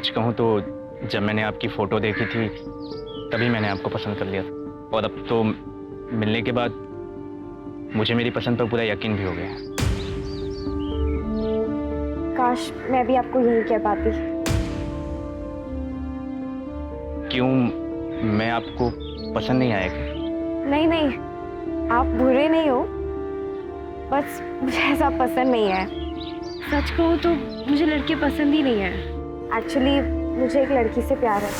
सच कहूँ तो जब मैंने आपकी फ़ोटो देखी थी तभी मैंने आपको पसंद कर लिया था, और अब तो मिलने के बाद मुझे मेरी पसंद पर पूरा यकीन भी हो गया। काश मैं भी आपको यही कह पाती। क्यों, मैं आपको पसंद नहीं आया क्या? नहीं नहीं, आप बुरे नहीं हो, बस मुझे ऐसा पसंद नहीं है। सच कहूँ तो मुझे लड़के पसंद ही नहीं है। एक्चुअली मुझे एक लड़की से प्यार है।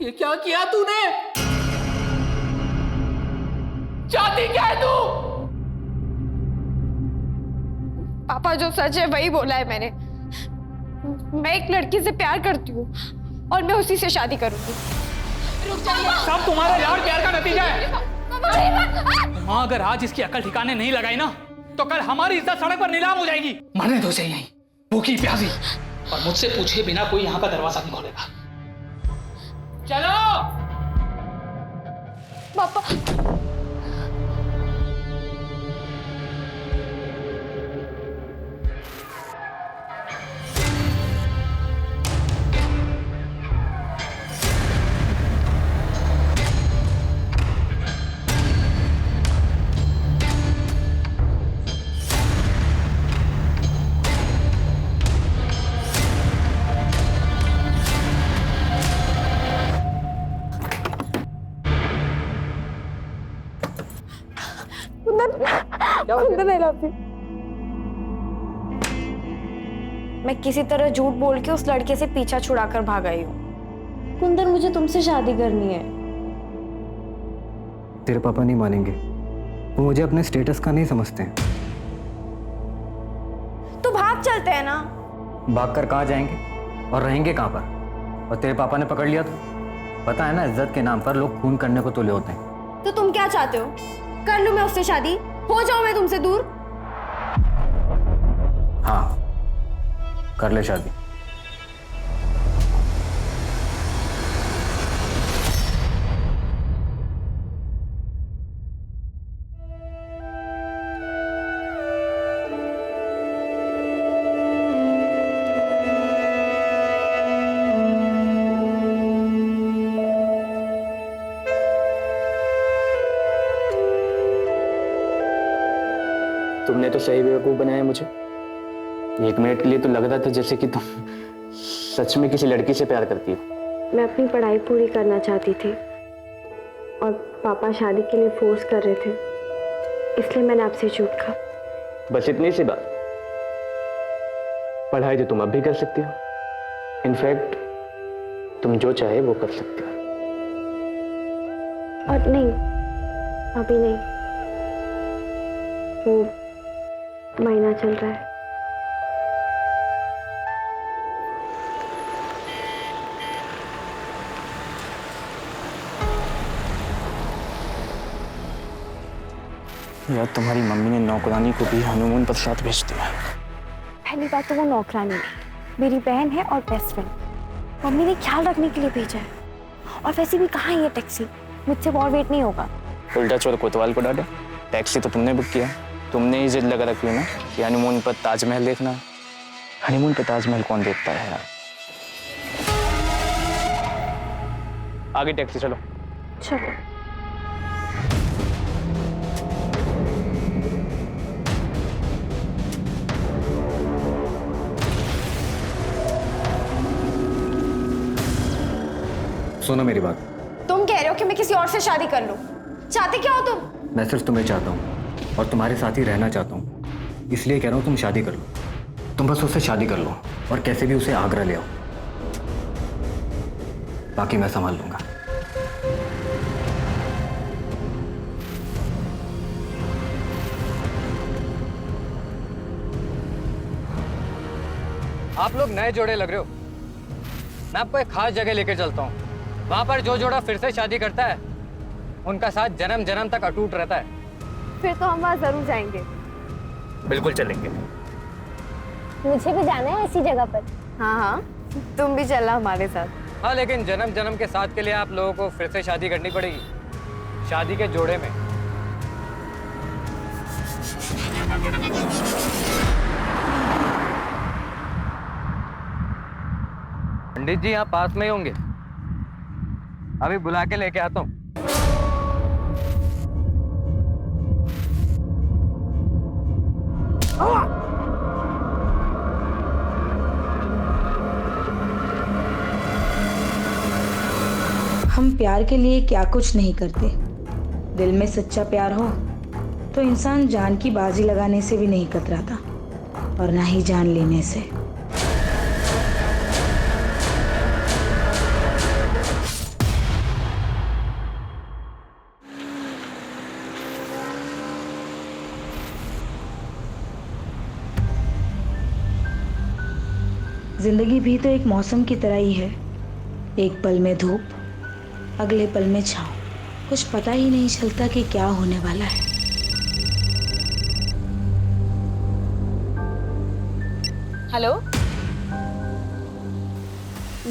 ये क्या किया तूने? चाहती क्या है तू? पापा जो सच है वही बोला है मैंने। मैं एक लड़की से प्यार करती हूँ और मैं उसी से शादी करूंगी। रुक जाइए। सब तुम्हारा लाड़ प्यार का नतीजा है। माँ अगर आज इसकी अकल ठिकाने नहीं लगाई ना तो कल हमारी इज्जत सड़क पर नीलाम हो जाएगी। मरने दो सही, यहीं भूखी प्यासी, और मुझसे पूछे बिना कोई यहाँ का दरवाजा नहीं खोलेगा। चलो पापा। मैं किसी तरह झूठ बोल के उस लड़के से पीछा छुड़ाकर भाग आई हूँ। कुंदन, मुझे तुमसे शादी करनी है। तेरे पापा नहीं मानेंगे, वो मुझे अपने स्टेटस का नहीं समझते हैं। तो भाग चलते हैं ना। भाग कर कहाँ जाएंगे और रहेंगे कहाँ पर? और तेरे पापा ने पकड़ लिया तो पता है ना, इज्जत के नाम पर लोग खून करने को तुले होते हैं। तो तुम क्या चाहते हो? कर लूं मैं उससे शादी? हो जाऊं मैं तुमसे दूर? हाँ, कर ले शादी। तुमने तो सही बेवकूफ़ बनाया मुझे। एक मिनट के लिए तो लग रहा था जैसे कि तुम सच में किसी लड़की से प्यार करती हो। मैं अपनी पढ़ाई पूरी करना चाहती थी और पापा शादी के लिए फोर्स कर रहे थे, इसलिए मैंने आपसे झूठ कहा। बस इतनी सी बात। पढ़ाई तो तुम अब भी कर सकती हो। इनफैक्ट तुम जो चाहे वो कर सकते हो। और नहीं, अभी नहीं, वो महीना चल रहा है। यार, तुम्हारी मम्मी ने नौकरानी को भी हनीमून पर साथ भेज दिया। पहली बात तो वो नौकरानी है, मेरी बहन है और बेस्ट फ्रेंड। मम्मी ने ख्याल रखने के लिए भेजा है। और वैसे भी कहाँ है ये टैक्सी? मुझसे और वेट नहीं होगा। उल्टा चोर कोतवाल को डांटे। टैक्सी तो तुमने बुक किया, तुमने ही जिद लगा रखी है ना कि हनीमून पर ताजमहल देखना। हनीमून पर ताजमहल कौन देखता है यार? आगे टैक्सी, चलो। चलो। सुनो मेरी बात। तुम कह रहे हो कि मैं किसी और से शादी कर लूं? चाहते क्या हो तुम? मैं सिर्फ तुम्हें चाहता हूँ और तुम्हारे साथ ही रहना चाहता हूँ, इसलिए कह रहा हूँ तुम शादी कर लो। तुम बस उससे शादी कर लो और कैसे भी उसे आगरा ले आओ, बाकी मैं संभाल लूंगा। आप लोग नए जोड़े लग रहे हो। मैं आपको एक खास जगह लेकर चलता हूँ। वहां पर जो जोड़ा फिर से शादी करता है उनका साथ जन्म जन्म तक अटूट रहता है। फिर तो हम वहाँ जरूर जाएंगे। बिल्कुल चलेंगे। मुझे भी जाना है ऐसी जगह पर। हाँ हाँ, तुम भी चलना हमारे साथ। हाँ, लेकिन जन्म जन्म के साथ के लिए आप लोगों को फिर से शादी करनी पड़ेगी, शादी के जोड़े में। पंडित जी यहाँ पास में ही होंगे, अभी बुला के लेके आता हूँ। हम प्यार के लिए क्या कुछ नहीं करते। दिल में सच्चा प्यार हो तो इंसान जान की बाजी लगाने से भी नहीं कतराता, और ना ही जान लेने से। जिंदगी भी तो एक मौसम की तरह ही है, एक पल में धूप, अगले पल में छाँव। कुछ पता ही नहीं चलता कि क्या होने वाला है। हेलो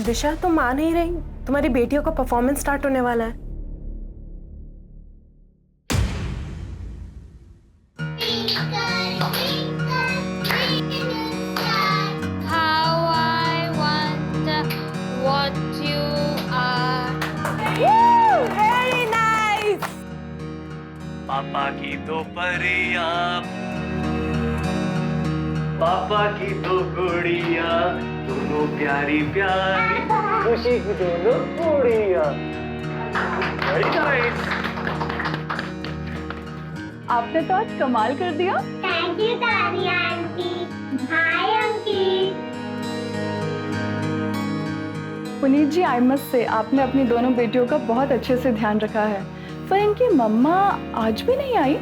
दिशा, तुम आ नहीं रही? तुम्हारी बेटियों का परफॉर्मेंस स्टार्ट होने वाला है। How I wonder what you are. Very nice. पापा की दो परियां, पापा की दो गुड़िया, दोनों प्यारी प्यारी, खुशी की दोनों गुड़िया। Very nice. आपने तो आज कमाल कर दिया। Thank you, Tani aunty. Hi, aunty. Puneet ji, I must say आपने अपनी दोनों बेटियों का बहुत अच्छे से ध्यान रखा है। पर इनकी मम्मा आज भी नहीं आई।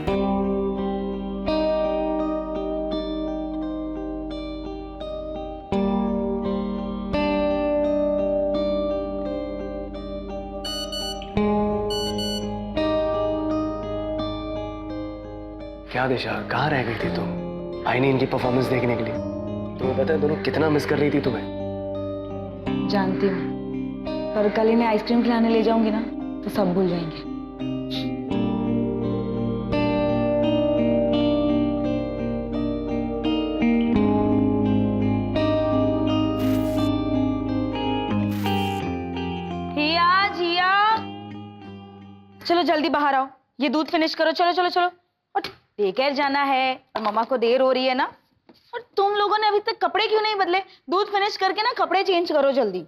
क्या दिशा, कहाँ रह गई थी तुम? आई नहीं इनकी परफॉर्मेंस देखने के लिए। तुम्हें पता है दोनों कितना मिस कर रही थी तुम्हें। जानती हूँ, पर कल इन्हें आइसक्रीम खिलाने ले जाऊंगी ना तो सब भूल जाएंगे। जिया जिया, चलो जल्दी बाहर आओ, ये दूध फिनिश करो। चलो चलो चलो, और डे केयर जाना है और मम्मा को देर हो रही है ना। और तुम लोगों ने अभी तक कपड़े क्यों नहीं बदले? दूध फिनिश करके ना कपड़े चेंज करो जल्दी।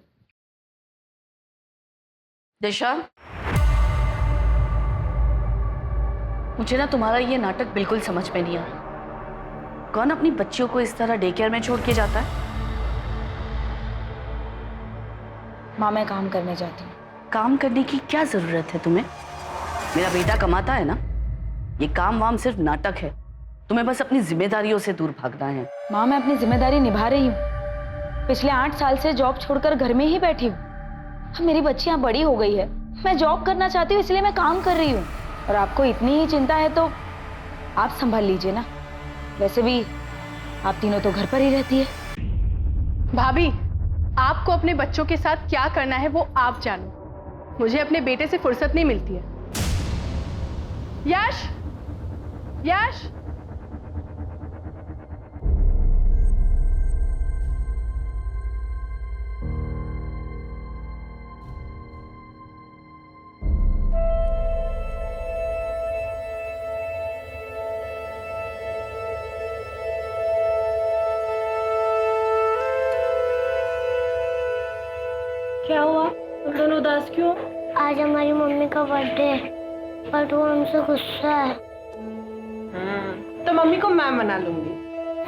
दिशा, मुझे ना तुम्हारा ये नाटक बिल्कुल समझ में नहीं आ रहा। कौन अपनी बच्चियों को इस तरह डे केयर में छोड़ के जाता है? माँ, मैं काम करने जाती हूँ। काम करने की क्या जरूरत है तुम्हें? मेरा बेटा कमाता है ना। ये काम वाम सिर्फ नाटक है। तुम्हें बस अपनी जिम्मेदारियों से दूर भागना है। माँ, मैं अपनी जिम्मेदारी निभा रही हूँ। पिछले 8 साल से जॉब छोड़कर घर में ही बैठी हूँ। अब मेरी बच्चियाँ बड़ी हो गई है, मैं जॉब करना चाहती हूँ, इसलिए मैं काम कर रही हूँ। और आपको इतनी ही चिंता है तो आप संभाल लीजिए ना। वैसे भी आप तीनों तो घर पर ही रहती है। भाभी, आपको अपने बच्चों के साथ क्या करना है वो आप जानो। मुझे अपने बेटे से फुर्सत नहीं मिलती है। यश, यश, क्या हुआ? तुम दोनों उदास क्यों? आज हमारी मम्मी का बर्थडे है, बट वो हमसे गुस्सा है। तो मम्मी को मैं मना लूंगी।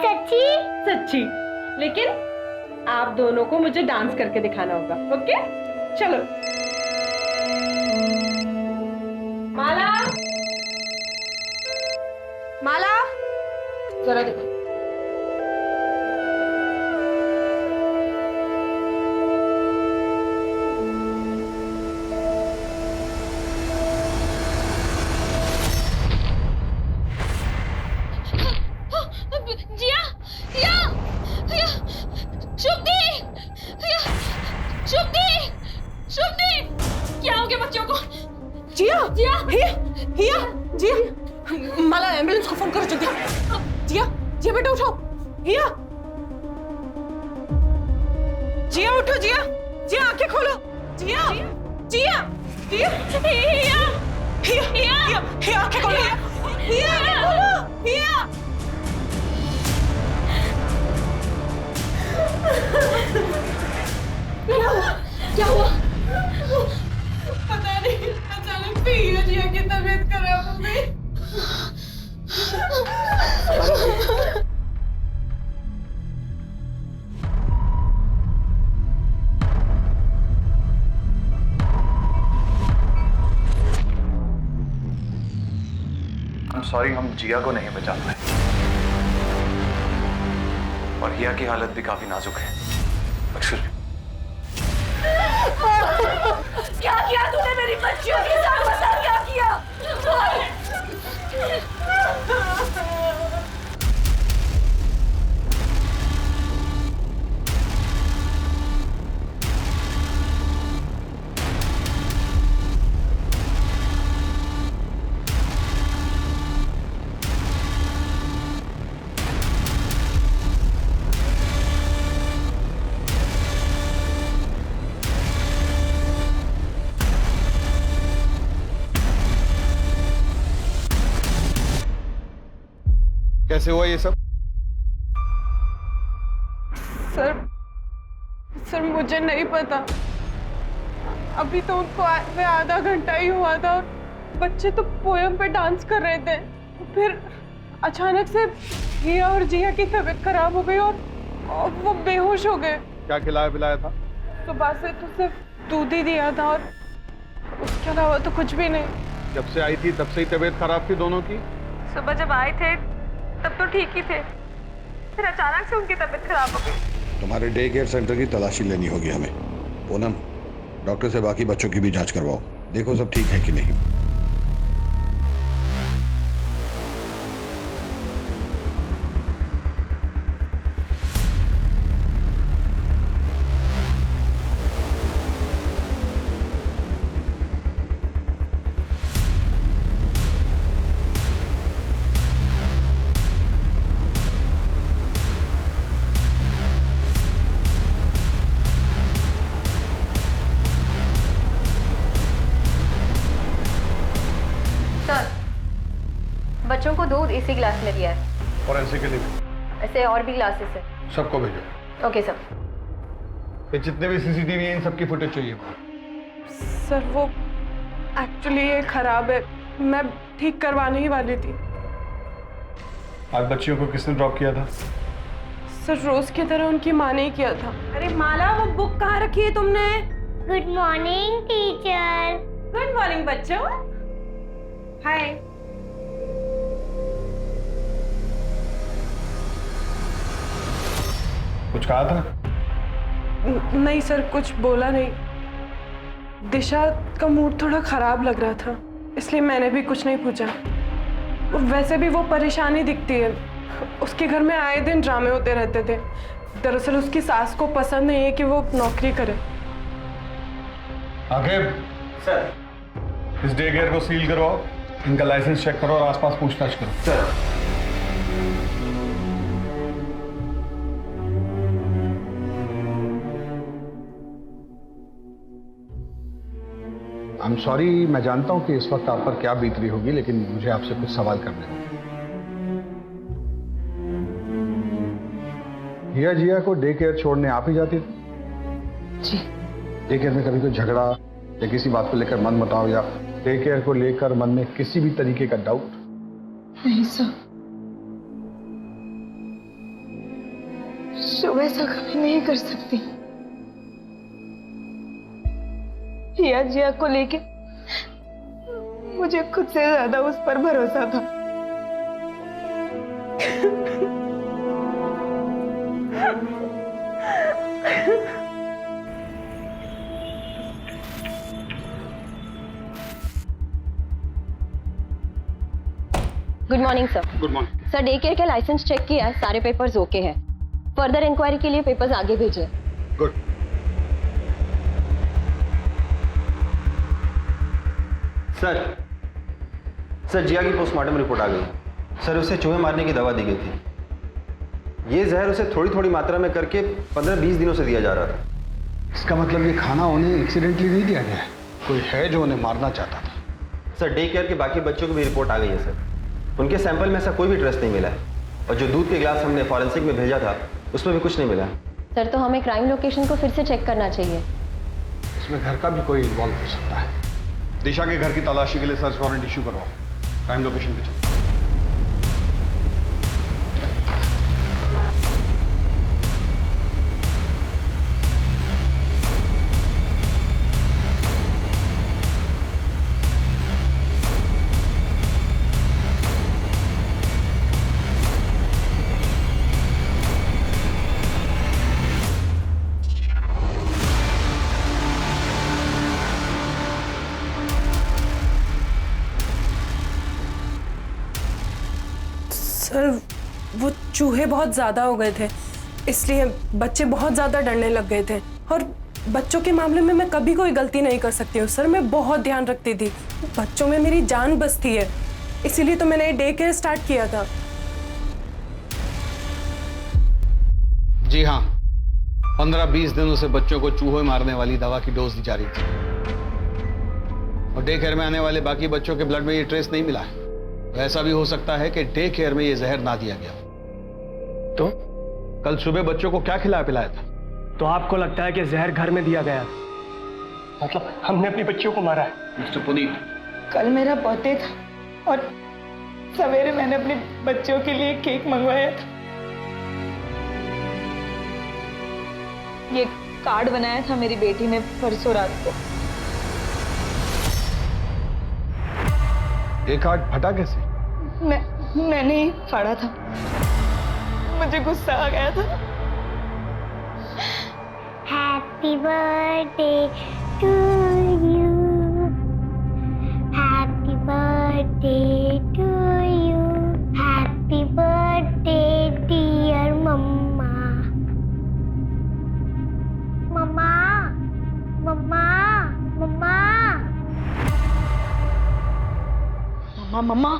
सच्ची? सच्ची। लेकिन आप दोनों को मुझे डांस करके दिखाना होगा। ओके, चलो। माला, माला, जरा देखो। जिया, जिया, जिया, शुभदी, जिया, शुभदी, शुभदी, क्या हो गया बच्चों को? जिया, जिया, हिया, हिया, जिया, माला एम्बुलेंस को फोन करो जल्दी। जिया, जिया बेटा उठो। हिया, जिया उठो, जिया, जिया आंखें खोलो। जिया जिया जिया हिया हिया हिया आंखें खोलो। हिया आंखें खोलो। हिया क्या हुआ? पता नहीं, अचानक से हिया जिया की तबीयत खराब हो गई। सॉरी, हम जिया को नहीं बचा पाए और हिया की हालत भी काफी नाजुक है। एक्चुअली क्या किया तूने मेरी बच्चियों के साथ? बता क्या किया? कैसे हुआ ये सब? सर मुझे नहीं पता। अभी तो उनको आए आधा घंटा ही हुआ था और बच्चे तो पोयम पे डांस कर रहे थे। फिर अचानक से हिया और जिया की तबीयत खराब हो गई और वो बेहोश हो गए। क्या खिलाया पिलाया था? सुबह से तो सिर्फ दूध ही दिया था और उसके अलावा तो कुछ भी नहीं। जब से आई थी तब से ही तबीयत खराब थी दोनों की? सुबह जब आए थे तब तो ठीक ही थे, फिर अचानक से उनकी तबीयत खराब हो गई। तुम्हारे डे केयर सेंटर की तलाशी लेनी होगी हमें। पूनम, डॉक्टर से बाकी बच्चों की भी जांच करवाओ, देखो सब ठीक है कि नहीं। बच्चों को दूध इसी ग्लास में दिया है। और ऐसे के लिए ऐसे और भी ग्लासेस है। सबको भेजो। Okay sir. ये जितने भी सीसीटीवी हैं इन सबकी फुटेज चाहिए। सर वो एक्चुअली ये खराब है, मैं ठीक करवाने ही वाली थी। आज बच्चियों को किसने ड्रॉप किया था? सर रोज की तरह उनकी माँ ने ही किया था। अरे माला, वो बुक कहाँ रखी है तुमने? Good morning teacher. Good morning बच्चों। हाय। कुछ कहा था? नहीं सर, कुछ बोला नहीं। दिशा का मूड थोड़ा खराब लग रहा था, इसलिए मैंने भी कुछ नहीं पूछा। वैसे भी वो परेशानी दिखती है, उसके घर में आए दिन ड्रामे होते रहते थे। दरअसल उसकी सास को पसंद नहीं है कि वो नौकरी करे। आगे सर, इस डे केयर को सील करवाओ, इनका लाइसेंस चेक करो और आसपास पूछताछ करो। सर आई एम सॉरी, मैं जानता हूं कि इस वक्त आप पर क्या बीत रही होगी, लेकिन मुझे आपसे कुछ सवाल करने होंगे। हिया जिया को डे केयर छोड़ने आप ही जाती थी? जी। डे केयर में कभी कोई झगड़ा या किसी बात को लेकर मन मुटाव या डे केयर को लेकर मन में किसी भी तरीके का डाउट? नहीं सर, शुभ ऐसा कभी नहीं कर सकती। हिया जिया को लेके मुझे खुद से ज्यादा उस पर भरोसा था। Good morning sir. Good morning sir, day care का लाइसेंस चेक किया, सारे पेपर्स ओके हैं। फर्दर इंक्वायरी के लिए पेपर्स आगे भेजे। गुड। सर जिया की पोस्टमार्टम रिपोर्ट आ गई। सर उसे चूहे मारने की दवा दी गई थी। ये जहर उसे थोड़ी थोड़ी मात्रा में करके 15-20 दिनों से दिया जा रहा था। इसका मतलब ये खाना उन्हें एक्सीडेंटली नहीं दिया गया है, कोई है जो उन्हें मारना चाहता था। सर डे केयर के बाकी बच्चों की भी रिपोर्ट आ गई है सर। उनके सैंपल में ऐसा कोई भी ट्रेस नहीं मिला है, और जो दूध के गिलास हमने फॉरेंसिक में भेजा था उसमें भी कुछ नहीं मिला है। सर तो हमें क्राइम लोकेशन को फिर से चेक करना चाहिए। इसमें घर का भी कोई इन्वॉल्व हो सकता है। दिशा के घर की तलाशी के लिए सर्च वारंट इशू करवाओ, क्राइम लोकेशन पे चलो। सर वो चूहे बहुत ज़्यादा हो गए थे, इसलिए बच्चे बहुत ज़्यादा डरने लग गए थे। और बच्चों के मामले में मैं कभी कोई गलती नहीं कर सकती हूँ सर, मैं बहुत ध्यान रखती थी। बच्चों में मेरी जान बसती है, इसीलिए तो मैंने डे केयर स्टार्ट किया था। जी हाँ, 15-20 दिनों से बच्चों को चूहे मारने वाली दवा की डोज दी जा रही थी, और डे केयर में आने वाले बाकी बच्चों के ब्लड में ये ट्रेस नहीं मिला है। ऐसा भी हो सकता है कि डे केयर में ये जहर ना दिया गया। तो कल सुबह बच्चों को क्या खिलाया पिलाया था? तो आपको लगता है कि जहर घर में दिया गया, मतलब हमने अपनी बच्चियों को मारा है? मिस्टर पुनीत, कल मेरा बर्थडे था और सवेरे मैंने अपने बच्चों के लिए केक मंगवाया था। ये कार्ड बनाया था मेरी बेटी ने परसों रात को। ये कार्ड फटा कैसे? मैंने ही फाड़ा था, मुझे गुस्सा आ गया था। Happy birthday to you, happy birthday to you, happy birthday dear mama. मम्मा मम्मा मम्मा मम्मा मम्मा।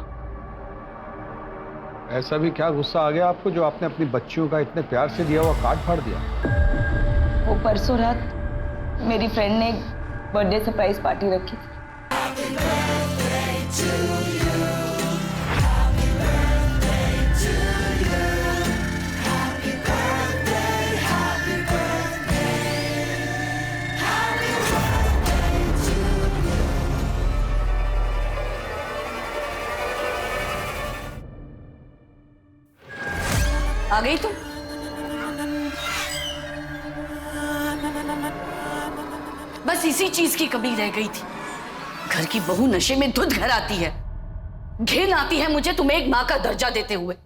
ऐसा भी क्या गुस्सा आ गया आपको जो आपने अपनी बच्चियों का इतने प्यार से दिया हुआ कार्ड फाड़ दिया? वो परसों रात मेरी फ्रेंड ने एक बर्थडे सरप्राइज पार्टी रखी थी। आ गई तुम? बस इसी चीज की कमी रह गई थी। घर की बहू नशे में धुत घर आती है, घिन आती है मुझे तुम्हें एक मां का दर्जा देते हुए।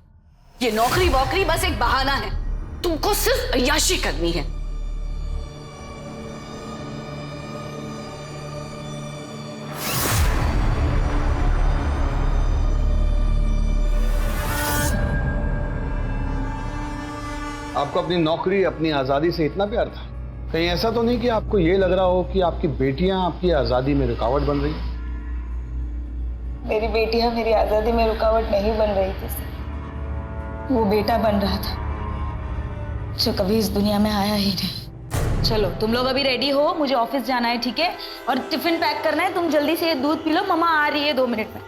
ये नौकरी वोकरी बस एक बहाना है, तुमको सिर्फ अय्याशी करनी है। आपको अपनी नौकरी, अपनी आजादी से इतना प्यार था? कहीं ऐसा तो नहीं कि आपको ये लग रहा हो कि आपकी बेटियां आपकी आजादी में रुकावट बन रही? मेरी बेटियां मेरी आजादी में रुकावट नहीं बन रही थी, वो बेटा बन रहा था जो कभी इस दुनिया में आया ही नहीं। चलो तुम लोग अभी रेडी हो, मुझे ऑफिस जाना है, ठीक है? और टिफिन पैक करना है। तुम जल्दी से दूध पी लो, मम्मा आ रही है 2 मिनट में।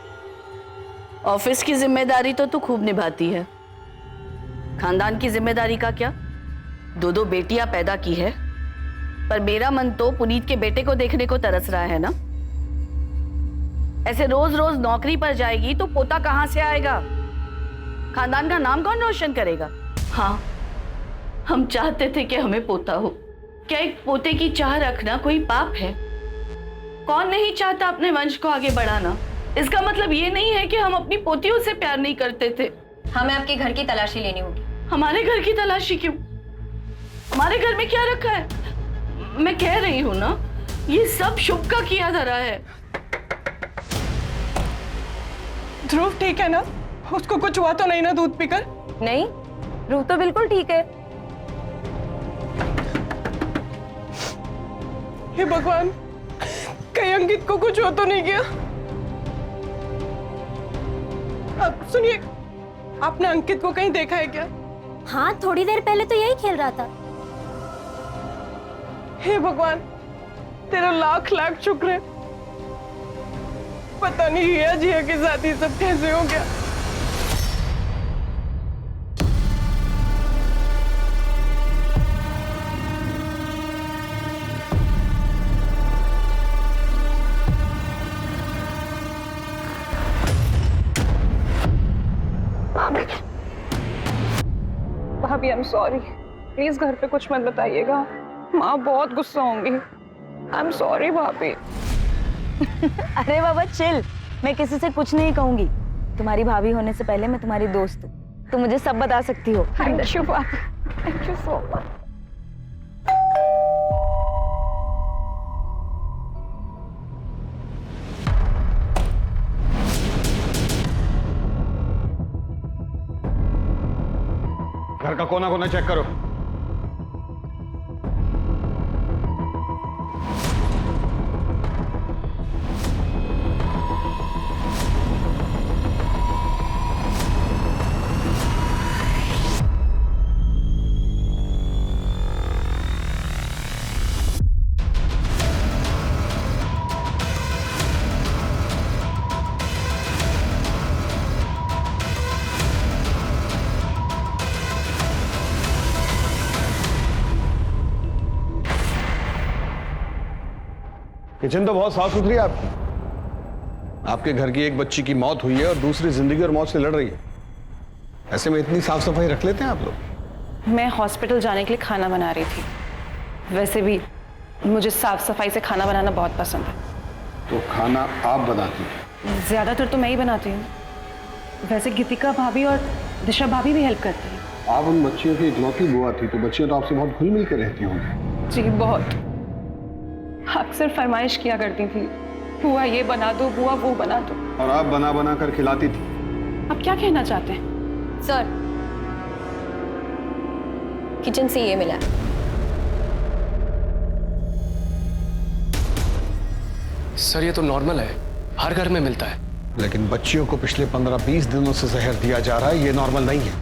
ऑफिस की जिम्मेदारी तो तू खूब निभाती है, खानदान की जिम्मेदारी का क्या? 2 बेटियां पैदा की है, पर मेरा मन तो पुनीत के बेटे को देखने को तरस रहा है ना। ऐसे रोज रोज नौकरी पर जाएगी तो पोता कहां से आएगा? खानदान का नाम कौन रोशन करेगा? हाँ, हम चाहते थे कि हमें पोता हो। क्या एक पोते की चाह रखना कोई पाप है? कौन नहीं चाहता अपने वंश को आगे बढ़ाना? इसका मतलब ये नहीं है कि हम अपनी पोतियों से प्यार नहीं करते थे। हमें आपके घर की तलाशी लेनी होगी। हमारे घर की तलाशी क्यों? हमारे घर में क्या रखा है? मैं कह रही हूँ ना, ये सब शुभ का किया धरा है। ध्रुव ठीक है ना? उसको कुछ हुआ तो नहीं ना दूध पीकर? नहीं, ध्रुव तो बिल्कुल ठीक है। हे भगवान, कहीं अंकित को कुछ हो तो नहीं गया? अब सुनिए, आपने अंकित को कहीं देखा है क्या? हाँ, थोड़ी देर पहले तो यही खेल रहा था। हे भगवान, तेरा लाख लाख शुक्र है। पता नहीं हिया जिया के साथ ये सब कैसे हो गया। भाभी आई एम सॉरी, प्लीज घर पे कुछ मत बताइएगा, माँ बहुत गुस्सा होंगी। आई एम सॉरी भाभी। अरे बाबा चिल, मैं किसी से कुछ नहीं कहूंगी। तुम्हारी भाभी होने से पहले मैं तुम्हारी दोस्त हूँ, तुम मुझे सब बता सकती हो। थैंक यू भाभी, थैंक यू सो मच। घर का कोना कोना चेक करो। किचन तो बहुत साफ सुथरी है आपकी। आपके घर की एक बच्ची की मौत हुई है और दूसरी जिंदगी और मौत से लड़ रही है। ऐसे में इतनी साफ सफाई रख लेते हैं आप लोग? मैं हॉस्पिटल जाने के लिए खाना बना रही थी। वैसे भी मुझे साफ सफाई से खाना बनाना बहुत पसंद है। तो खाना आप बनाती हैं? ज्यादातर तो मैं ही बनाती हूँ। वैसे गीतिका भाभी और दिशा भाभी भी हेल्प करती हैं। आप उन बच्चियों की इकलौती बुआ थी, तो बच्चियां तो आपसे बहुत घुल मिल कर रहती होंगी। जी बहुत, अक्सर फरमाइश किया करती थी, बुआ ये बना दो, बुआ वो बना दो। और आप बना बना कर खिलाती थी। आप क्या कहना चाहते हैं? सर, किचन से ये मिला। सर ये तो नॉर्मल है, हर घर में मिलता है। लेकिन बच्चियों को पिछले 15-20 दिनों से जहर दिया जा रहा है, ये नॉर्मल नहीं है।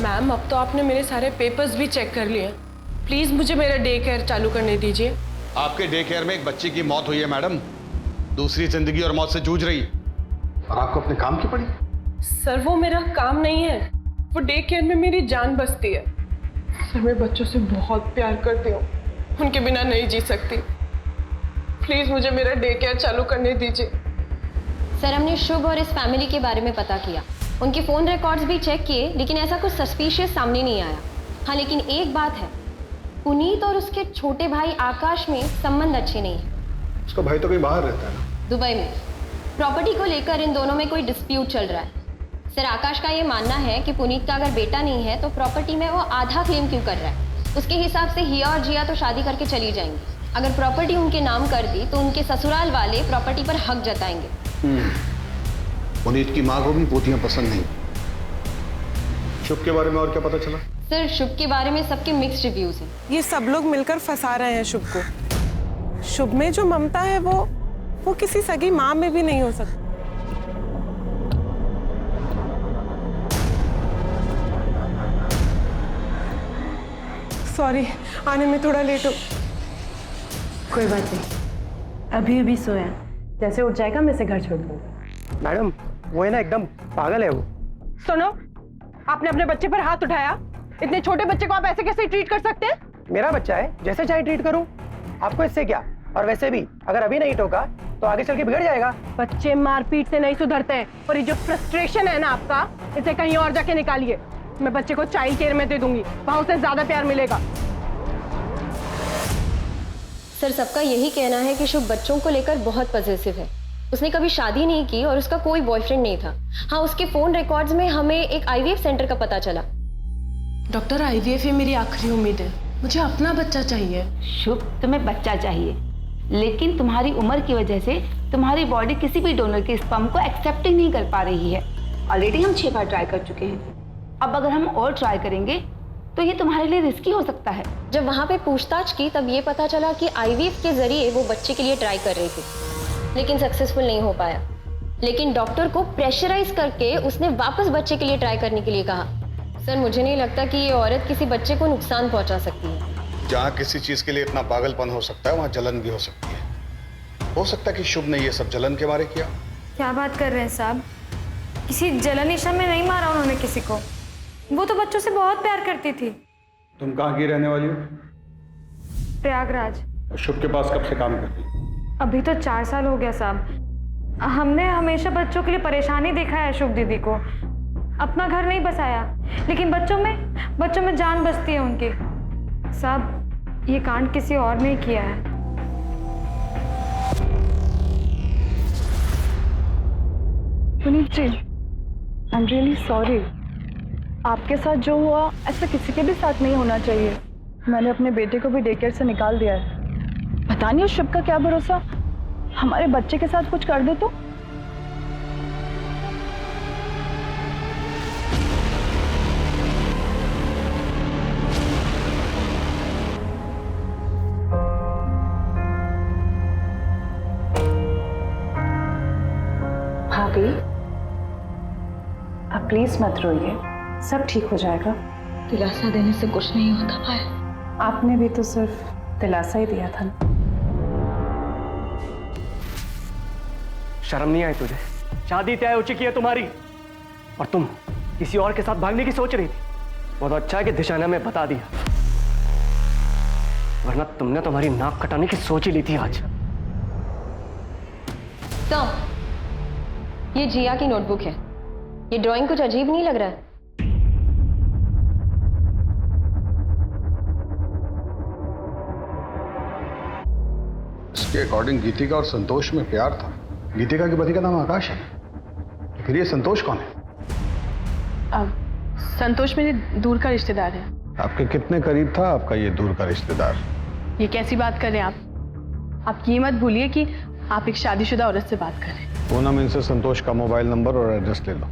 मैम, अब तो आपने मेरे सारे पेपर्स भी चेक कर लिए। प्लीज मुझे मेरा डे केयर चालू करने दीजिए। आपके डे केयर में एक बच्ची की मौत हुई है मैडम, दूसरी जिंदगी और मौत से जूझ रही है, और आपको अपने काम की पड़ी। सर वो मेरा काम नहीं है, वो डे केयर में मेरी जान बसती है। सर मैं बच्चों से बहुत प्यार करती हूँ, उनके बिना नहीं जी सकती। प्लीज मुझे मेरा डे केयर चालू करने दीजिए। सर, हमने शुभ और इस फैमिली के बारे में पता किया, उनके फोन रिकॉर्ड्स भी चेक किए, लेकिन ऐसा कुछ सस्पिशियस सामने नहीं आया। हाँ, लेकिन एक बात है, पुनीत और उसके छोटे भाई आकाश में संबंध अच्छे नहीं है। उसका भाई तो कहीं बाहर रहता है ना? दुबई में। प्रॉपर्टी को लेकर इन दोनों में कोई डिस्प्यूट चल रहा है। सर, आकाश का ये मानना है कि पुनीत का अगर बेटा नहीं है तो प्रॉपर्टी में वो आधा क्लेम क्यों कर रहा है। उसके हिसाब से हिया और जिया तो शादी करके चली जाएंगी। अगर प्रॉपर्टी उनके नाम कर दी तो उनके ससुराल वाले प्रॉपर्टी पर हक जताएंगे। पुनीत की माँ को भी पोतियां पसंद नहीं। शुभ के बारे में और क्या पता चला? सर, शुभ के बारे में सबके मिक्स्ड रिव्यूज हैं। ये सब लोग मिलकर फंसा रहे हैं शुभ को। शुभ में जो ममता है वो किसी सगी माँ में भी नहीं हो सकती। सॉरी, आने में थोड़ा लेट हो। कोई बात नहीं, अभी अभी सोया, जैसे उठ जाएगा मैं इसे घर छोड़ दूंगा। मैडम वो है ना, एकदम पागल है वो। सुनो, आपने अपने बच्चे पर हाथ उठाया। इतने छोटे बच्चे को आप ऐसे कैसे ट्रीट कर सकते हैं? मेरा बच्चा है, जैसे चाहे ट्रीट करूं, आपको इससे क्या। और वैसे भी अगर अभी नहीं टोका तो आगे चल के बिगड़ जाएगा। बच्चे मारपीट से नहीं सुधरते हैं, और ये जो फ्रस्ट्रेशन है ना आपका, इसे कहीं और जाके निकालिए। मैं बच्चे को चाइल्ड केयर में दे दूंगी, वहां उसे ज्यादा प्यार मिलेगा। सर, सबका यही कहना है कि शुभ बच्चों को लेकर बहुत पॉजिटिव है। उसने कभी शादी नहीं की और उसका कोई बॉयफ्रेंड नहीं था। हाँ, उसके फोन रिकॉर्ड्स में हमें एक आईवीएफ सेंटर का पता चला। डॉक्टर, आईवीएफ ही मेरी आखिरी उम्मीद है, मुझे अपना बच्चा चाहिए। शुभ, तुम्हें बच्चा चाहिए, लेकिन तुम्हारी उम्र की वजह से तुम्हारी बॉडी किसी भी डोनर के स्पर्म को एक्सेप्ट ही नहीं कर पा रही है। ऑलरेडी हम 6 बार ट्राई कर चुके हैं, अब अगर हम और ट्राई करेंगे तो ये तुम्हारे लिए रिस्की हो सकता है। जब वहाँ पे पूछताछ की तब ये पता चला कि आईवीएफ के जरिए वो बच्चे के लिए ट्राई कर रही थी, लेकिन सक्सेसफुल नहीं हो पाया। लेकिन डॉक्टर को प्रेशराइज करके उसने वापस बच्चे के लिए ट्राई करने के लिए कहा। सर मुझे नहीं लगता कि ये औरत किसी बच्चे को नुकसान पहुंचा सकती है। जहाँ किसी चीज के लिए इतना पागलपन हो सकता है वहाँ जलन भी हो सकती है। हो सकता है कि शुभ ने ये सब जलन के मारे किया। क्या बात कर रहे हैं साहब? किसी जलन ईशा में नहीं मारा उन्होंने किसी को। वो तो बच्चों से बहुत प्यार करती थी। तुम कहाँ की रहने वाली हो? प्रयागराज। शुभ के पास कब से काम करती है? अभी तो 4 साल हो गया साहब। हमने हमेशा बच्चों के लिए परेशानी देखा है शुभ दीदी को। अपना घर नहीं बसाया, लेकिन बच्चों में जान बसती है उनकी। साहब ये कांड किसी और ने किया है। Puneet ji, I am really sorry. आपके साथ जो हुआ ऐसा किसी के भी साथ नहीं होना चाहिए। मैंने अपने बेटे को भी डे केयर से निकाल दिया है। पता नहीं उस शुभ का क्या भरोसा, हमारे बच्चे के साथ कुछ कर दे तो। भाभी आप प्लीज मत रोइए, सब ठीक हो जाएगा। दिलासा देने से कुछ नहीं होता भाई। आपने भी तो सिर्फ दिलासा ही दिया था। शर्म नहीं आई तुझे? शादी तय हो चुकी है तुम्हारी और तुम किसी और के साथ भागने की सोच रही थी। बहुत अच्छा है कि दिशा ने हमें बता दिया, वरना तुमने तुम्हारी नाक कटाने की सोच ही ली थी आज। तो ये जिया की नोटबुक है। ये ड्राइंग कुछ अजीब नहीं लग रहा है? इसके अकॉर्डिंग गीतिका और संतोष में प्यार था। गीतिका के पति का नाम आकाश है, तो फिर ये संतोष कौन है? संतोष मेरे दूर का रिश्तेदार है। आपके कितने करीब था आपका ये दूर का रिश्तेदार? ये कैसी बात कर रहे हैं आप ये मत भूलिए कि आप एक शादीशुदा औरत से बात कर रहे हैं। पूनम, इनसे संतोष का मोबाइल नंबर और एड्रेस ले लो।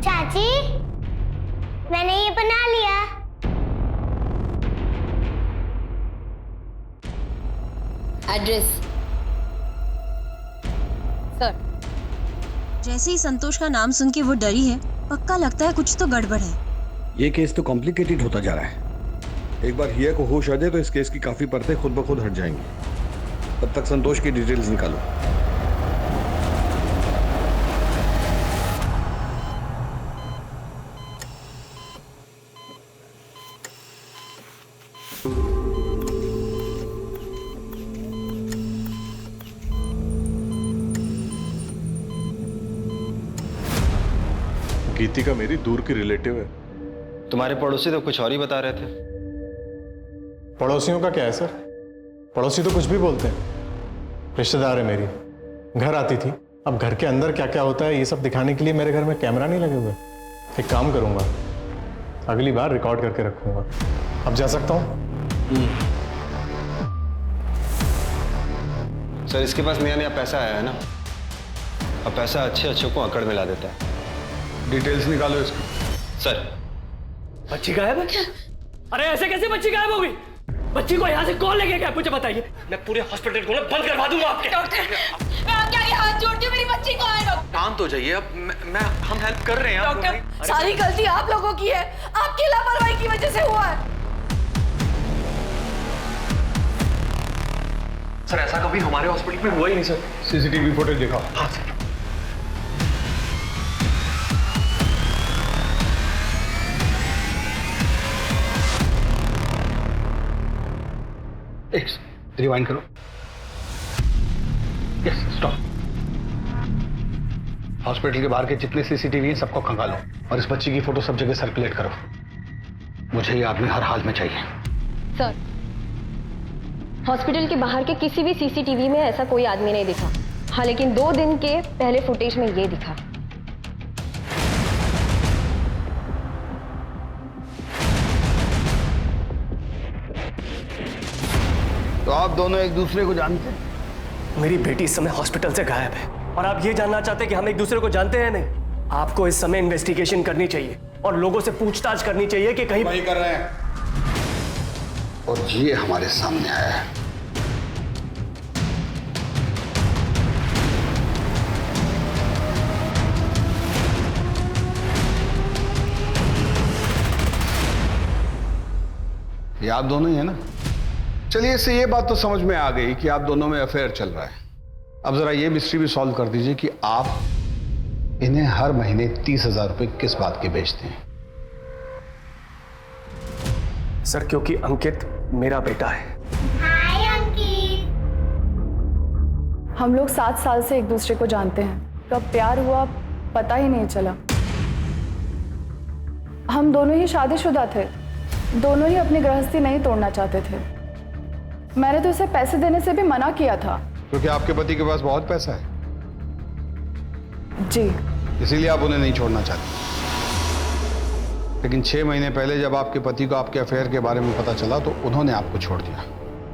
चाची मैंने ये बना लिया। Address sir. जैसे ही संतोष का नाम सुन के वो डरी है, पक्का लगता है कुछ तो गड़बड़ है। ये केस तो कॉम्प्लिकेटेड होता जा रहा है। एक बार हिया को होश आ जाए तो इस केस की काफी परतें खुद ब खुद हट जाएंगी। तब तक संतोष की डिटेल्स निकालो। गीतिका मेरी दूर की रिलेटिव है। तुम्हारे पड़ोसी तो कुछ और ही बता रहे थे। पड़ोसियों का क्या है सर? पड़ोसी तो कुछ भी बोलते हैं। रिश्तेदार है मेरी, घर आती थी। अब घर के अंदर क्या क्या होता है ये सब दिखाने के लिए मेरे घर में कैमरा नहीं लगे हुए। एक काम करूंगा, अगली बार रिकॉर्ड करके रखूंगा। अब जा सकता हूँ? सर इसके पास नया नया पैसा आया है ना, अब पैसा अच्छे अच्छों को अकड़ में ला देता है। डिटेल्स निकालो इसकी। सर बच्ची गायब है? अरे ऐसे कैसे बच्ची गायब हो गई? बच्ची को यहाँ से कौन लेके गया मुझे बताइए। मैं पूरे हॉस्पिटल को बंद करवा दूंगा आपके। डॉक्टर मैं आपके आगे हाथ जोड़ती हूँ, मेरी बच्ची कहाँ है? डॉक्टर शांत हो जाइए। अब हम हेल्प कर रहे हैं। डॉक्टर सारी गलती आप लोगों की है, आपकी लापरवाही की वजह से हुआ है। सर ऐसा कभी हमारे हॉस्पिटल में हुआ ही नहीं सर। सीसीटीवी फुटेज दिखाओ। हाँ सर। रिवाइंड करो। Yes stop. हॉस्पिटल के बाहर के जितने सीसीटीवी हैं सबको खंगालो और इस बच्ची की फोटो सब जगह सर्कुलेट करो। मुझे ये आदमी हर हाल में चाहिए। सर हॉस्पिटल के बाहर के किसी भी सीसीटीवी में ऐसा कोई आदमी नहीं दिखा। हाँ लेकिन 2 दिन के पहले फुटेज में ये दिखा। तो आप दोनों एक दूसरे को जानते हैं? मेरी बेटी इस समय हॉस्पिटल से गायब है और आप ये जानना चाहते हैं कि हम एक दूसरे को जानते हैं? नहीं, आपको इस समय इन्वेस्टिगेशन करनी चाहिए और लोगों से पूछताछ करनी चाहिए कि कहीं वही कर रहे हैं। और ये हमारे सामने आया है। ये आप दोनों ही है ना? चलिए, इससे ये बात तो समझ में आ गई कि आप दोनों में अफेयर चल रहा है। अब जरा ये मिस्ट्री भी सॉल्व कर दीजिए कि आप इन्हें हर महीने 30,000 रुपए किस बात के बेचते हैं? सर, क्योंकि अंकित मेरा बेटा है। हम लोग 7 साल से एक दूसरे को जानते हैं। कब प्यार हुआ पता ही नहीं चला। हम दोनों ही शादीशुदा थे, दोनों ही अपनी गृहस्थी नहीं तोड़ना चाहते थे। मैंने तो उसे पैसे देने से भी मना किया था। क्योंकि आपके पति के पास बहुत पैसा है। जी। इसीलिए आप उन्हें नहीं छोड़ना चाहते। लेकिन 6 महीने पहले जब आपके पति को आपके अफेयर के बारे में पता चला तो उन्होंने आपको छोड़ दिया।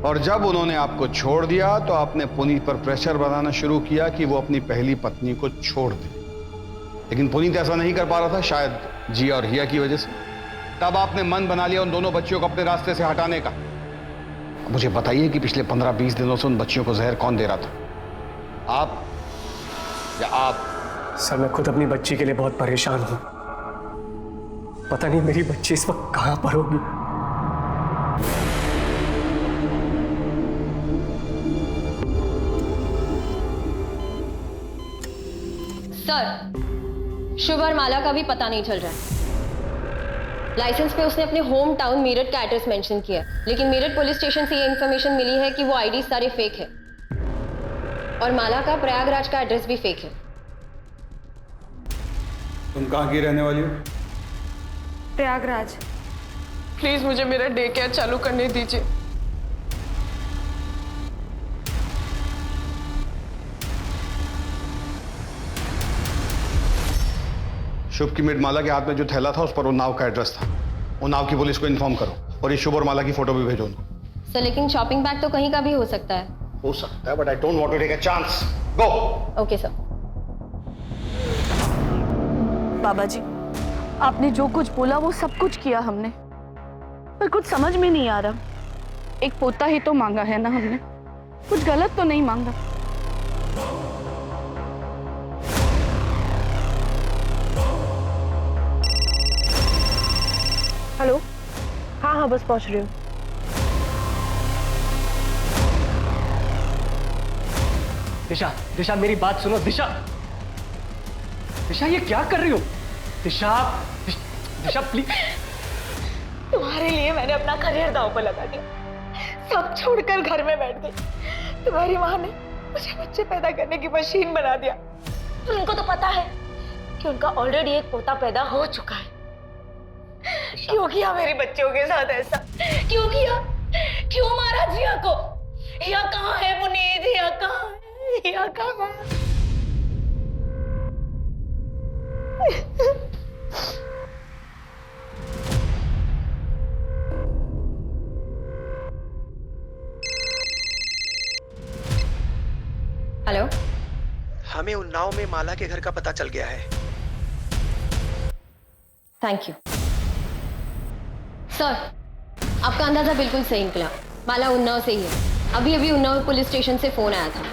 और जब उन्होंने आपको छोड़ दिया तो आपने पुनीत पर प्रेशर बनाना शुरू किया कि वो अपनी पहली पत्नी को छोड़ दे। लेकिन पुनीत ऐसा नहीं कर पा रहा था, शायद जिया और हिया की वजह से। तब आपने मन बना लिया उन दोनों बच्चियों को अपने रास्ते से हटाने का। मुझे बताइए कि पिछले 15-20 दिनों से उन बच्चियों को जहर कौन दे रहा था, आप या आप? सर, मैं खुद अपनी बच्ची के लिए बहुत परेशान हूं। पता नहीं मेरी बच्ची इस वक्त कहां पर होगी। सर, शुभ और माला का भी पता नहीं चल रहा है। लाइसेंस पे उसने अपने होम टाउन मेरठ का एड्रेस मेंशन किया, लेकिन मेरठ पुलिस स्टेशन से ये इन्फॉर्मेशन मिली है कि वो आईडी सारे फेक है और माला का प्रयागराज का एड्रेस भी फेक है। तुम कहाँ की रहने वाली हो? प्रयागराज। प्लीज मुझे मेरा डे केयर चालू करने दीजिए। शुभ की मेड माला के हाथ में जो थैला था उस पर उन्नाव का एड्रेस था। उन्नाव की पुलिस को इन्फॉर्म करो और ये शुभ और माला की फोटो भी भेजो उनको। सर, लेकिन शॉपिंग बैग तो कहीं का भी हो सकता है। हो सकता है, but I don't want to take a chance. Go. Okay sir. बाबा जी, आपने जो कुछ बोला वो सब कुछ किया हमने, पर कुछ समझ में नहीं आ रहा। एक पोता ही तो मांगा है ना हमने, कुछ गलत तो नहीं मांगा। हेलो। हाँ, बस पहुंच रही हूँ। दिशा, दिशा मेरी बात सुनो। दिशा, दिशा ये क्या कर रही हो? दिशा, दिशा प्लीज। तुम्हारे लिए मैंने अपना करियर दांव पर लगा दिया, सब छोड़कर घर में बैठ गई। तुम्हारी माँ ने मुझे बच्चे पैदा करने की मशीन बना दिया। उनको तो पता है कि उनका ऑलरेडी एक पोता पैदा हो चुका है। क्यों किया मेरी बच्चियों के साथ ऐसा? क्यों किया? क्यों मारा जिया को? हिया कहाँ है पुनीत? हिया कहाँ है? हिया कहाँ है? हेलो। हमें उन्नाव में माला के घर का पता चल गया है। थैंक यू सर, आपका अंदाजा बिल्कुल सही निकला। माला उन्नाव से ही है। अभी अभी उन्नाव पुलिस स्टेशन से फोन आया था।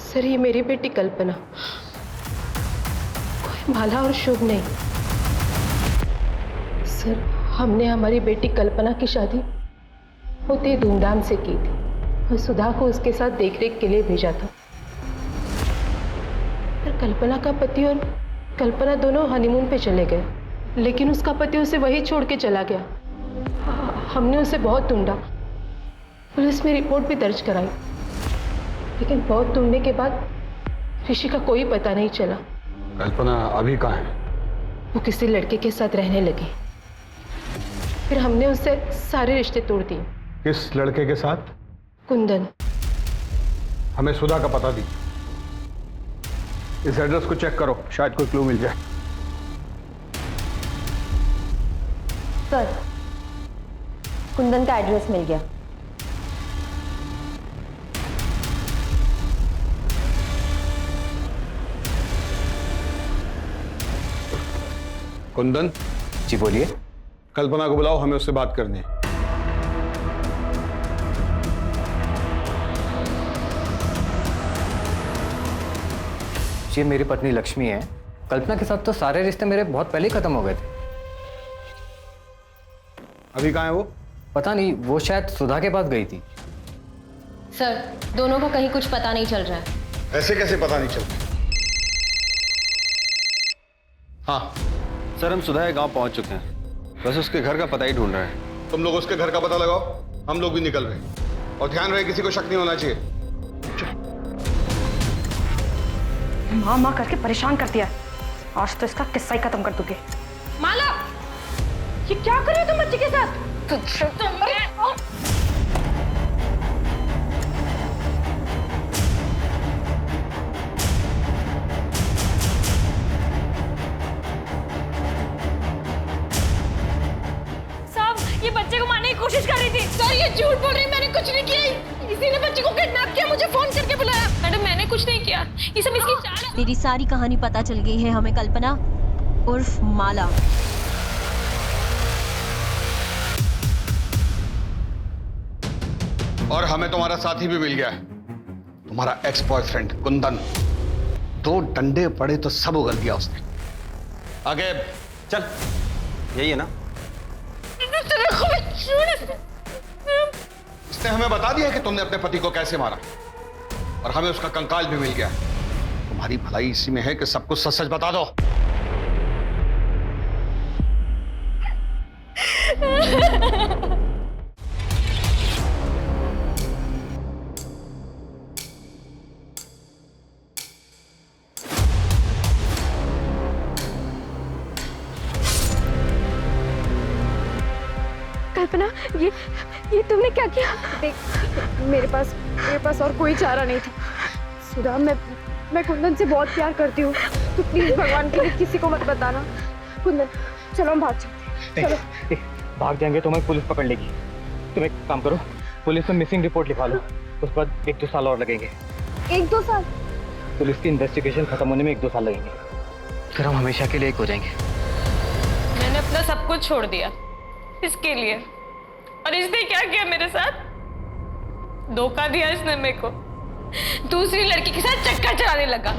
सर, ये मेरी बेटी कल्पना, कोई माला और शुभ नहीं। सर, हमने हमारी बेटी कल्पना की शादी बहुत ही धूमधाम से की थी और सुधा को उसके साथ देखरेख के लिए भेजा था। पर कल्पना का पति और कल्पना दोनों हनीमून पे चले गए, लेकिन उसका पति उसे वहीं छोड़ के चला गया। हमने उसे बहुत ढूंढा, पुलिस में रिपोर्ट भी दर्ज कराई, लेकिन बहुत ढूंढने के बाद ऋषि का कोई पता नहीं चला। कल्पना अभी कहाँ है? वो किसी लड़के के साथ रहने लगी। फिर हमने उससे सारे रिश्ते तोड़ दिए। किस लड़के के साथ? कुंदन। हमें सुधा का पता दी। इस एड्रेस को चेक करो, शायद कोई क्लू मिल जाए। सर, कुंदन का एड्रेस मिल गया। कुंदन। जी बोलिए। कल्पना को बुलाओ, हमें उससे बात करनी है। ये मेरी पत्नी लक्ष्मी है। कल्पना के साथ तो सारे रिश्ते मेरे बहुत पहले ही खत्म हो गए थे। अभी कहाँ है वो? पता नहीं, वो शायद सुधा के पास गई थी। सर, दोनों का कहीं कुछ पता नहीं चल रहा है। ऐसे कैसे पता नहीं चलता? हाँ सर, हम सुधा के गांव पहुंच चुके हैं, बस उसके घर का पता ही ढूंढ रहे हैं। तुम लोग उसके घर का पता लगाओ, हम लोग भी निकल रहे हैं। और ध्यान रहे, किसी को शक नहीं होना चाहिए। माँ माँ करके परेशान कर दिया। आज तो इसका किस्सा ही खत्म कर दूंगी। माला, ये क्या कर रही हो तुम बच्चे के साथ? साहब, ये बच्चे को मारने की कोशिश कर रही थी। सर, ये झूठ बोल रही है, मैंने कुछ नहीं किया। इसी ने बच्चे को किडनैप किया, मुझे फोन करके बुलाया। मैडम, मैंने कुछ नहीं किया, ये सब इसकी चाल है। तेरी सारी कहानी पता चल गई है हमें, कल्पना उर्फ माला। और हमें तुम्हारा साथी भी मिल गया है, तुम्हारा एक्स बॉयफ्रेंड कुंदन। 2 डंडे पड़े तो सब उगल गया उसने। आगे चल, यही है ना? इसने हमें बता दिया कि तुमने अपने पति को कैसे मारा, और हमें उसका कंकाल भी मिल गया। तुम्हारी भलाई इसी में है कि सब कुछ सच सच बता दो। कल्पना, ये तुमने क्या किया? देख, मेरे पास और कोई चारा नहीं था। सुधा, मैं कुंदन से बहुत प्यार करती हूँ। तो प्लीज भगवान के लिए किसी को मत बताना। कुंदन, चलो हम भाग चलते हैं। चलो। भाग जाएंगे तो हमें पुलिस पकड़ लेगी। तुम एक काम करो, पुलिस में मिसिंग रिपोर्ट लिखवा लो। उसके बाद 1-2 साल और लगेंगे। 1-2 साल? पुलिस की इन्वेस्टिगेशन खत्म होने में 1-2 साल लगेंगे, फिर हम हमेशा के लिए एक हो जाएंगे। मैंने अपना सब कुछ छोड़ दिया इसके लिए, और इसने क्या किया मेरे साथ? धोखा दिया इसने मेरे को। दूसरी लड़की के साथ चक्कर चलाने लगा,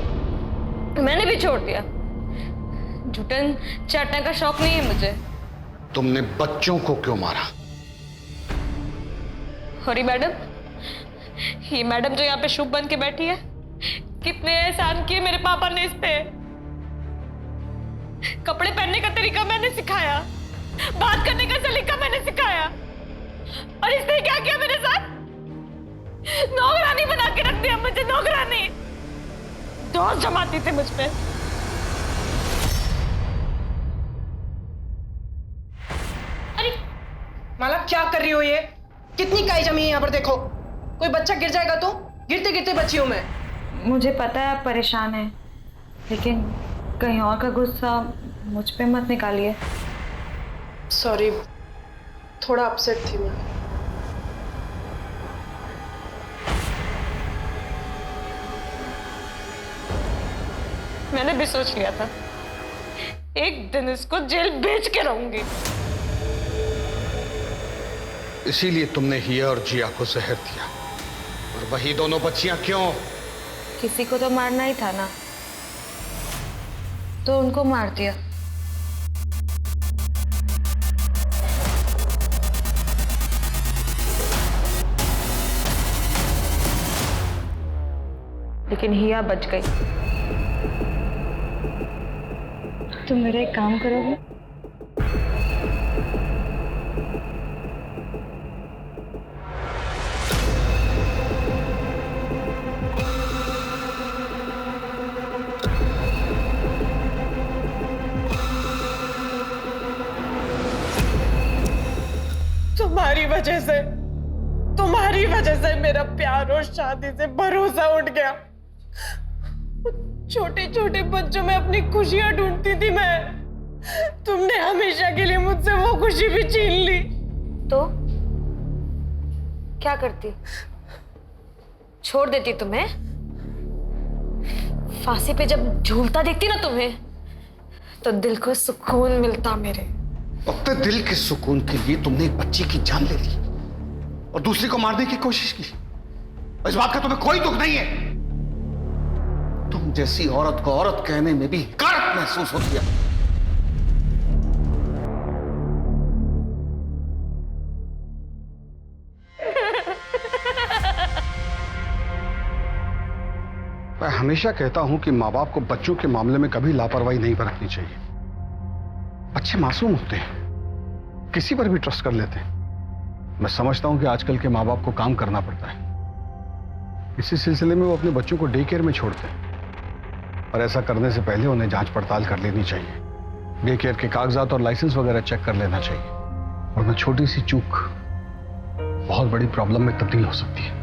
मैंने भी छोड़ दिया। झूठन चाटने का शौक नहीं है मुझे। तुमने बच्चों को क्यों मारा? हरी मैडम, ये मैडम जो यहाँ पे शुभ बन के बैठी है, कितने एहसान किए मेरे पापा ने इस पे। कपड़े पहनने का तरीका मैंने सिखाया, बात करने का सलीका मैंने सिखाया, और इसने क्या किया मेरे साथ? नौकरानी बना के रख दिया मुझे, नौकरानी। दोस्त जमाती थे मुझ पे। अरे माला, क्या कर रही हो ये? कितनी काई जमी है यहाँ पर, देखो। कोई बच्चा गिर जाएगा तो? गिरते गिरते बची हूँ मैं। मुझे पता है आप परेशान हैं, लेकिन कहीं और का गुस्सा मुझ पे मत निकालिए। सॉरी, थोड़ा अपसेट थी मैं। मैंने भी सोच लिया था एक दिन इसको जेल भेज के रहूंगी। इसीलिए तुमने हिया और जिया को जहर दिया, और वही दोनों बच्चियां क्यों? किसी को तो मारना ही था ना, तो उनको मार दिया। लेकिन हिया बच गई। तुम मेरा एक काम करोगे? तुम्हारी वजह से मेरा प्यार और शादी से भरोसा उठ गया। छोटे छोटे बच्चों में अपनी खुशियां ढूंढती थी मैं। तुमने हमेशा के लिए मुझसे वो खुशी भी छीन ली। तो क्या करती? छोड़ देती तुम्हें? फांसी पे जब झूलता देखती ना तुम्हें, तो दिल को सुकून मिलता मेरे। अपने दिल के सुकून के लिए तुमने एक बच्ची की जान ले ली और दूसरी को मारने की कोशिश की। इस बात का तुम्हें कोई दुख नहीं है? तुम जैसी औरत को औरत कहने में भी हकारत महसूस होती है। मैं हमेशा कहता हूं कि माँ बाप को बच्चों के मामले में कभी लापरवाही नहीं बरतनी चाहिए। बच्चे मासूम होते हैं, किसी पर भी ट्रस्ट कर लेते हैं। मैं समझता हूं कि आजकल के माँ बाप को काम करना पड़ता है, इसी सिलसिले में वो अपने बच्चों को डे केयर में छोड़ते हैं। और ऐसा करने से पहले उन्हें जांच पड़ताल कर लेनी चाहिए। डे केयर के कागजात और लाइसेंस वगैरह चेक कर लेना चाहिए, वरना छोटी सी चूक बहुत बड़ी प्रॉब्लम में तब्दील हो सकती है।